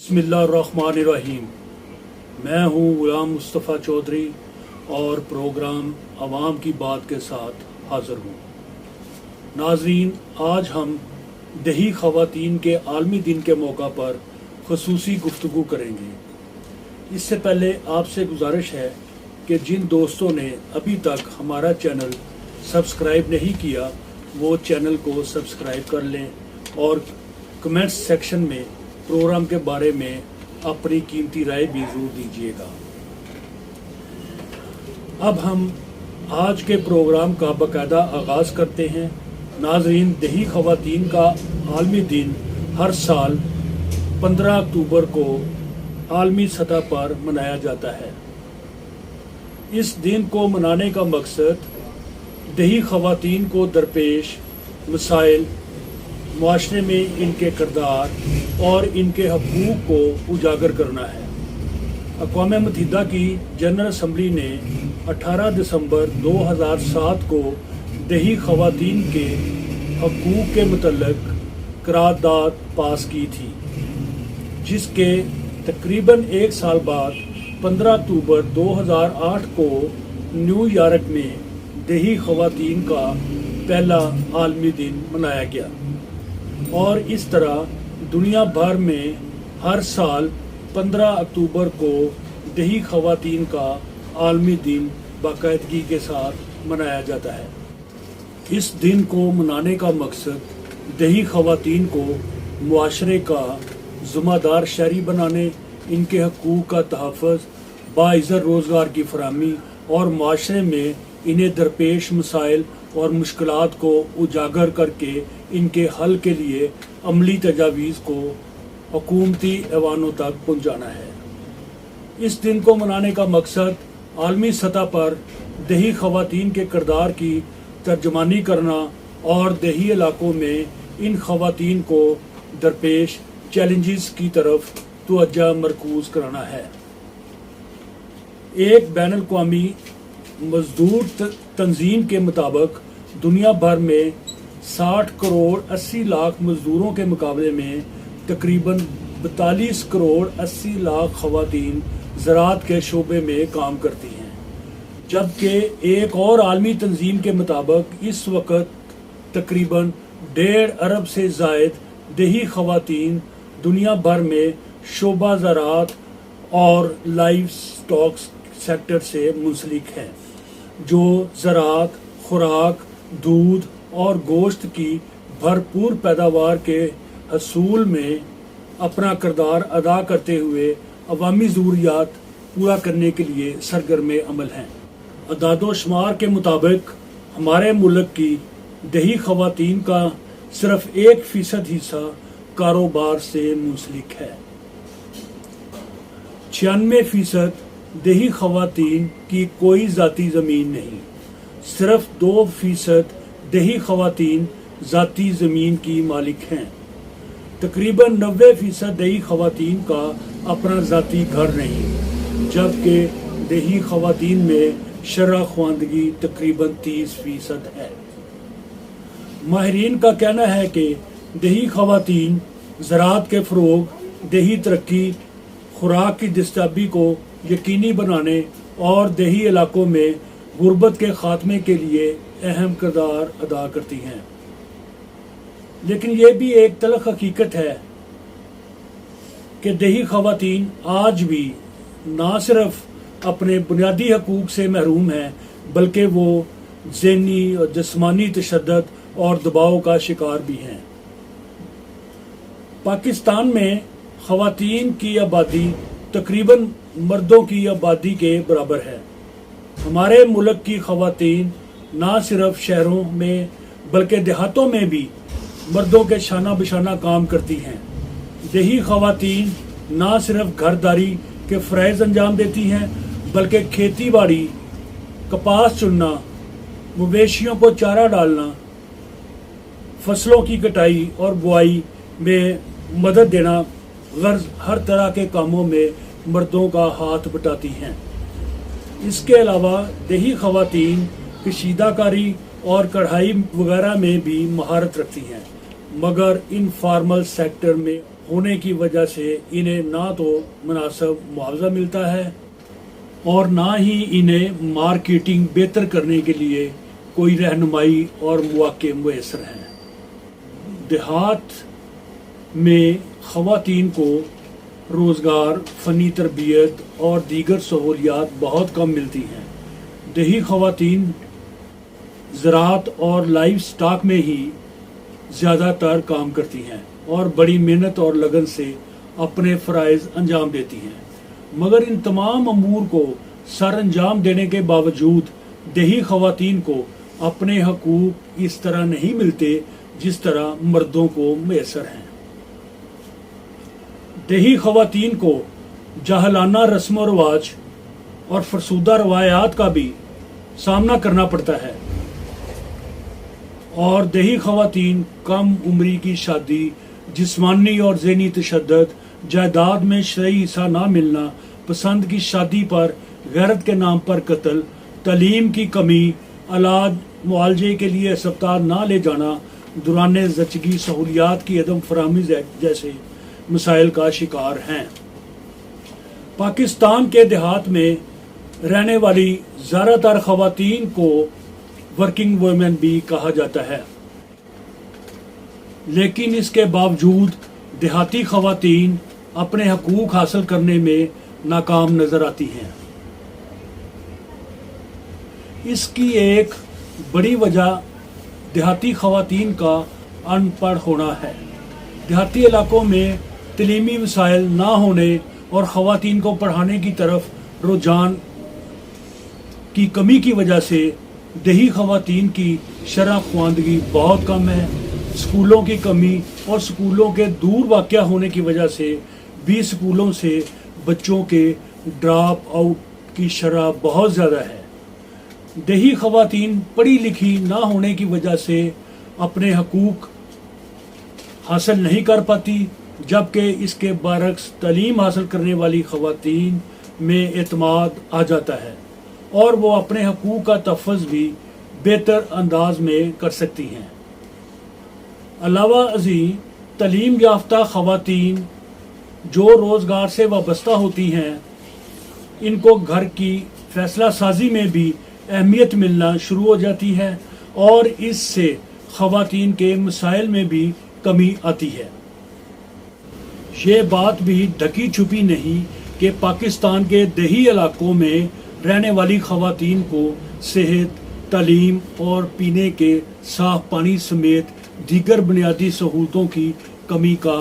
बिस्मिल्लाहिर्रहमानिर्रहीम। मैं हूँ गुलाम मुस्तफ़ा चौधरी और प्रोग्राम आवाम की बात के साथ हाज़िर हूँ। नाज़रीन, आज हम दही ख़वातीन के आलमी दिन के मौका पर ख़ुसूसी गुफ्तगू करेंगे। इससे पहले आपसे गुजारिश है कि जिन दोस्तों ने अभी तक हमारा चैनल सब्सक्राइब नहीं किया वो चैनल को सब्सक्राइब कर लें और कमेंट्स सेक्शन में प्रोग्राम के बारे में अपनी कीमती राय भी ज़रूर दीजिएगा। अब हम आज के प्रोग्राम का बाकायदा आगाज़ करते हैं। नाज़रीन, दही ख़वातीन का आलमी दिन हर साल 15 अक्टूबर को आलमी सतह पर मनाया जाता है। इस दिन को मनाने का मकसद दही ख़वातीन को दरपेश मसाइल, मुआशरे में इनके किरदार और इनके हकूक़ को उजागर करना है। अक़वाम मुत्तहिदा की जनरल असम्बली ने 18 दिसंबर 2007 को दही ख़वातीन के हकूक़ के मुतल्लिक़ करारदाद पास की थी, जिसके तकरीबन एक साल बाद 15 अक्टूबर 2008 को न्यूयॉर्क में दही ख़वातीन का पहला आलमी दिन मनाया गया और इस तरह दुनिया भर में हर साल 15 अक्टूबर को दही ख़वातीन का आलमी दिन बाकायदगी के साथ मनाया जाता है। इस दिन को मनाने का मकसद दही ख़वातीन को मुआशरे का ज़िम्मेदार शहरी बनाने, इनके हकूक़ का तहफ़्फ़ुज़, बाइज़्ज़त रोज़गार की फराहमी और मुआशरे में इन्हें दरपेश मसाइल और मुश्किलात को उजागर करके इनके हल के लिए अमली तजावीज़ को हुकूमती ऐवानों तक पहुँचाना है। इस दिन को मनाने का मकसद आलमी सतह पर दही ख़वातीन के किरदार की तर्जमानी करना और दही इलाकों में इन ख़वातीन को दरपेश चैलेंजेस की तरफ तवज्जो मरकूज़ कराना है। एक बैनुल अक़वामी मजदूर तंजीम के मुताबिक दुनिया भर में 60 करोड़ 80 लाख मजदूरों के मुकाबले में तकरीबन 42 करोड़ 80 लाख ख़वातीन ज़राअत के शोबे में काम करती हैं, जबकि एक और आलमी तंजीम के मुताबिक इस वक्त तकरीबन 1.5 अरब से ज़ायद दही ख़वातीन दुनिया भर में शोबा ज़राअत और लाइव स्टॉक सेक्टर से मुंसलिक हैं, जो ज़राअत, खुराक, दूध और गोश्त की भरपूर पैदावार के हसूल में अपना किरदार अदा करते हुए अवामी ज़रूरियात पूरा करने के लिए सरगर्म अमल हैं। अदाद-ओ-शुमार के मुताबिक हमारे मुल्क की दही ख़वातीन का सिर्फ 1% हिस्सा कारोबार से मुंसलिक है। 96% दही ख़वातीन की कोई ज़ाती ज़मीन नहीं, सिर्फ 2% दही ख़वातीन ज़ाती ज़मीन की मालिक हैं। तकरीबन 90% दही ख़वातीन का अपना ज़ाती घर नहीं, जबकि दही ख़वातीन में शरअ ख़वानदगी तकरीबन 30% है। माहिरीन का कहना है कि दही ख़वातीन ज़राअत के फ़रोग़, दही तरक्की, खुराक की दस्तयाबी को यकीनी बनाने और दही इलाकों में गुर्बत के ख़ात्मे के लिए अहम किरदार अदा करती हैं। लेकिन यह भी एक तल्ख़ हकीकत है कि दही ख़वातीन आज भी ना सिर्फ अपने बुनियादी हकूक़ से महरूम हैं, बल्कि वो ज़हनी और जिस्मानी तशद्दुद और दबाव का शिकार भी हैं। पाकिस्तान में ख़वातीन की आबादी तकरीबन मर्दों की आबादी के बराबर है। हमारे मुल्क की ख़वातीन ना सिर्फ शहरों में बल्कि देहातों में भी मर्दों के शाना बिशाना काम करती हैं। दही ख़वातीन ना सिर्फ घरदारी के फ़राइज़ अंजाम देती हैं, बल्कि खेती बाड़ी, कपास चुनना, मवेशियों को चारा डालना, फसलों की कटाई और बुआई में मदद देना गर्ज हर तरह के कामों में मर्दों का हाथ बटाती हैं। इसके अलावा दही ख़वातीन कशीदाकारी और कढ़ाई वगैरह में भी महारत रखती हैं, मगर इनफॉर्मल सेक्टर में होने की वजह से इन्हें ना तो मुनासिब मुआवजा मिलता है और ना ही इन्हें मार्केटिंग बेहतर करने के लिए कोई रहनुमाई और मौके मुयसर हैं। देहात में ख़वातीन को रोज़गार, फ़नी तरबियत और दीगर सहूलियात बहुत कम मिलती हैं। देही ख़वातीन ज़राअत और लाइव स्टॉक में ही ज़्यादातर काम करती हैं और बड़ी मेहनत और लगन से अपने फ़राइज़ अंजाम देती हैं, मगर इन तमाम अमूर को सर अंजाम देने के बावजूद देही ख़वातीन को अपने हकूक़ इस तरह नहीं मिलते जिस तरह मर्दों को मैसर हैं। देही ख़वातीन को जाहलाना रस्म व रवाज और फरसूदा रवायात का भी सामना करना पड़ता है और देही ख़वातीन कम उम्री की शादी, जिस्मानी और ज़हनी तशद्दुद, जायदाद में शरई हिस्सा ना मिलना, पसंद की शादी पर गैरत के नाम पर कत्ल, तालीम की कमी, इलाज मुआलजे के लिए अस्पताल ना ले जाना, दौरान ज़चगी सहूलियात की अदम फराहमी जैसे मसाइल का शिकार हैं। पाकिस्तान के देहात में रहने वाली ज़्यादातर ख़वातीन को वर्किंग वुमेन भी कहा जाता है, लेकिन इसके बावजूद देहाती ख़वातीन अपने हकूक़ हासिल करने में नाकाम नज़र आती हैं। इसकी एक बड़ी वजह देहाती ख़वातीन का अनपढ़ होना है। देहाती इलाकों में तलीमी वसाइल ना होने और ख़वातीन को पढ़ाने की तरफ रुझान की कमी की वजह से देही ख़वातीन की शरह ख्वानदगी बहुत कम है। स्कूलों की कमी और स्कूलों के दूर वाक़या होने की वजह से भी स्कूलों से बच्चों के ड्रॉप आउट की शरह बहुत ज़्यादा है। देही ख़वातीन पढ़ी लिखी ना होने की वजह से अपने हकूक़ हासिल नहीं कर पाती, जबकि इसके बरक्स तालीम हासिल करने वाली ख़वातीन में एतमाद आ जाता है और वो अपने हकूक़ का तहफ़्फ़ुज़ भी बेहतर अंदाज में कर सकती हैं। अलावा अज़ी तालीम याफ्ता ख़वातीन जो रोज़गार से वाबस्ता होती हैं, इनको घर की फ़ैसला साजी में भी अहमियत मिलना शुरू हो जाती है और इससे ख़वातीन के मसाइल में भी कमी आती है। ये बात भी ढकी छुपी नहीं कि पाकिस्तान के देही इलाकों में रहने वाली ख़वातीन को सेहत, तालीम और पीने के साफ पानी समेत दीगर बुनियादी सहूलतों की कमी का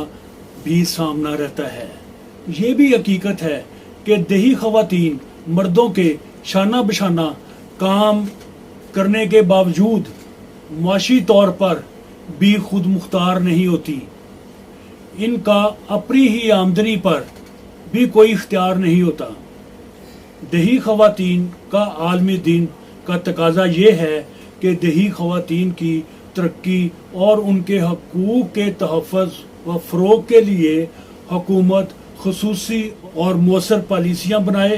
भी सामना रहता है। ये भी हकीकत है कि देही ख़वातीन मर्दों के शाना बशाना काम करने के बावजूद मुआशी तौर पर भी खुद मुख्तार नहीं होती। इनका अपनी ही आमदनी पर भी कोई इख्तियार नहीं होता। देही ख़वातीन का आलमी दिन का तकाजा ये है कि देही ख़वातीन की तरक्की और उनके हकूक़ के तहफ़्फ़ुज़ व फ़रोग़ के लिए हुकूमत ख़ुसूसी और मौसर पॉलिसियाँ बनाए।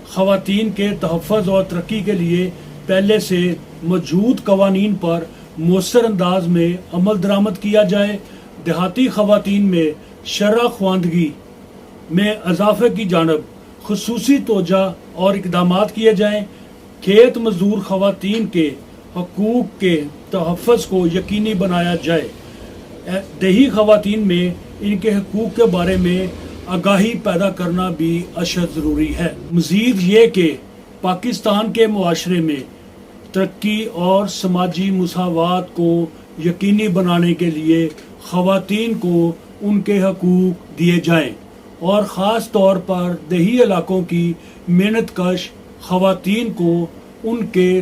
ख़वातीन के तहफ़्फ़ुज़ और तरक्की के लिए पहले से मौजूद क़वानीन पर मौसर अंदाज में अमल दरामद किया जाए। देहाती ख़वातीन में शरह ख्वानदगी में इजाफे की जानब ख़ुसूसी तोजा और इक़दामात किए जाएँ। खेत मज़दूर ख़वातीन के हकूक़ के तहफ़्फ़ुज़ को यकीनी बनाया जाए। देही ख़वातीन में इनके हकूक़ के बारे में आगाही पैदा करना भी अशद ज़रूरी है। मज़ीद ये कि पाकिस्तान के मुआशरे में तरक्की और समाजी मुसावात को यकीनी बनाने के लिए ख़वातीन को उनके हकूक़ दिए जाएँ और ख़ास तौर पर देही इलाकों की मेहनत कश ख़वातीन को उनके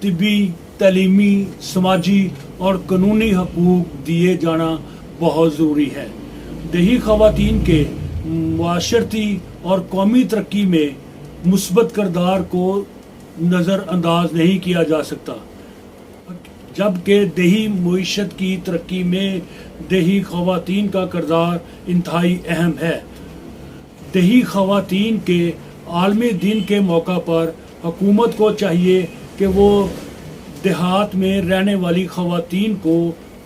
तिब्बी, तालीमी, समाजी और कानूनी हकूक़ दिए जाना बहुत ज़रूरी है। देही ख़वातीन के मुआशरती और कौमी तरक्की में मुस्बत किरदार को नज़रअंदाज नहीं किया जा सकता, जबकि देही मईशत की तरक्की में देही ख़वातीन का किरदार इंतहाई अहम है। देही ख़वातीन के आलमी दिन के मौका पर हुकूमत को चाहिए कि वो देहात में रहने वाली ख़वातीन को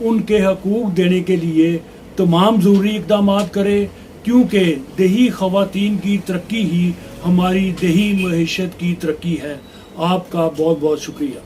उनके हकूक़ देने के लिए तमाम ज़रूरी इक़दाम करें, क्योंकि देही ख़वातीन की तरक्की ही हमारी देही मईशत की तरक्की है। आपका बहुत बहुत शुक्रिया।